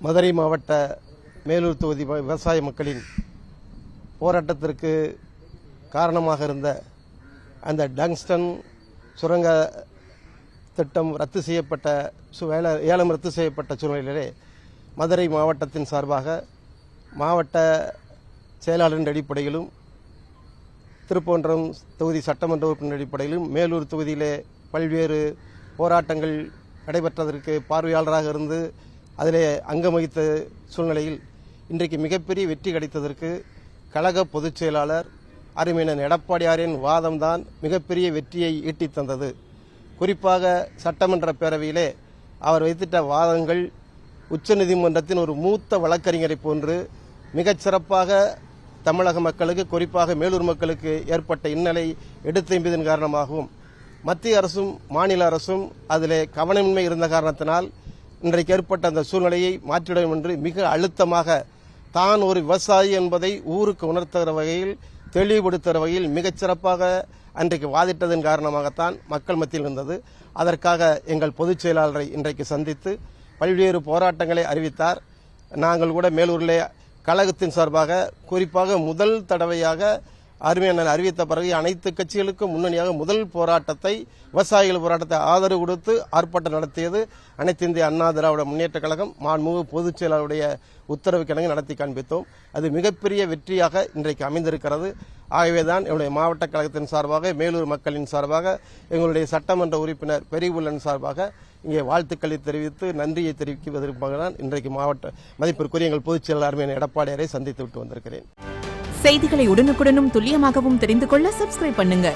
மதுரை மாவட்ட மேலூர் தொகுதி விவசாய மக்களின் போராட்டத்திற்கு காரணமாக இருந்த அந்த டங்ஸ்டன் சுரங்க திட்டம் ஏலம் ரத்து செய்யப்பட்ட சூழ்நிலையிலே மதுரை மாவட்டத்தின் சார்பாக மாவட்ட செயலாளரின் அடிப்படையிலும் திருப்போன்றம் தொகுதி சட்டமன்ற உறுப்பினர் அடிப்படையிலும் மேலூர் தொகுதியிலே பல்வேறு போராட்டங்கள் நடைபெற்றதற்கு பார்வையாளராக இருந்து அதிலே அங்கம் வகித்த சூழ்நிலையில் இன்றைக்கு மிகப்பெரிய வெற்றி கிடைத்ததற்கு கழக பொதுச் செயலாளர் அருமையினர் எடப்பாடியாரின் வாதம்தான் மிகப்பெரிய வெற்றியை ஈட்டித் தந்தது. குறிப்பாக சட்டமன்ற பேரவையிலே அவர் வைத்திட்ட வாதங்கள் உச்சநீதிமன்றத்தின் ஒரு மூத்த வழக்கறிஞரை போன்று மிகச்சிறப்பாக தமிழக மக்களுக்கு, குறிப்பாக மேலூர் மக்களுக்கு ஏற்பட்ட இன்னலை எடுத்தெம்பதன் காரணமாகவும் மத்திய அரசும் மாநில அரசும் அதிலே கவனமின்மை இருந்த காரணத்தினால் இன்றைக்கு ஏற்பட்ட அந்த சூழ்நிலையை மாற்றிடும் என்று மிக அழுத்தமாக தான் ஒரு விவசாயி என்பதை ஊருக்கு உணர்த்துகிற வகையில், தெளிவுபடுத்துகிற வகையில் மிகச்சிறப்பாக அன்றைக்கு வாதிட்டதன் காரணமாகத்தான் மக்கள் மத்தியில் இருந்தது. அதற்காக எங்கள் பொதுச் செயலாளரை இன்றைக்கு சந்தித்து பல்வேறு போராட்டங்களை அறிவித்தார். நாங்கள் கூட மேலூரிலே கழகத்தின் சார்பாக குறிப்பாக முதல் தடவையாக அருமையான அறிவித்த பிறகு அனைத்து கட்சிகளுக்கும் முன்னணியாக முதல் போராட்டத்தை, விவசாயிகள் போராட்டத்தை ஆதரவு கொடுத்து ஆர்ப்பாட்டம் நடத்தியது அனைத்து இந்திய அண்ணா திராவிட முன்னேற்ற கழகம் மாண்புமிகு பொதுச் செயலாளருடைய உத்தரவுக்கிணங்க நடத்தி காண்பித்தோம். அது மிகப்பெரிய வெற்றியாக இன்றைக்கு அமைந்திருக்கிறது. ஆகவேதான் என்னுடைய மாவட்ட கழகத்தின் சார்பாக, மேலூர் மக்களின் சார்பாக, எங்களுடைய சட்டமன்ற உறுப்பினர் பெரியபுள்ளன் சார்பாக இங்கே வாழ்த்துக்களை தெரிவித்து நன்றியை தெரிவிப்பதற்காக தான் இன்றைக்கு மாவட்ட மதிப்பிற்குரிய எங்கள் பொதுச் செயலாளர் அருமையான எடப்பாடியாரை சந்தித்து விட்டு வந்திருக்கிறேன். செய்திகளை உடனுக்குடனும் துல்லியமாகவும் தெரிந்து கொள்ள சப்ஸ்கிரைப் பண்ணுங்க.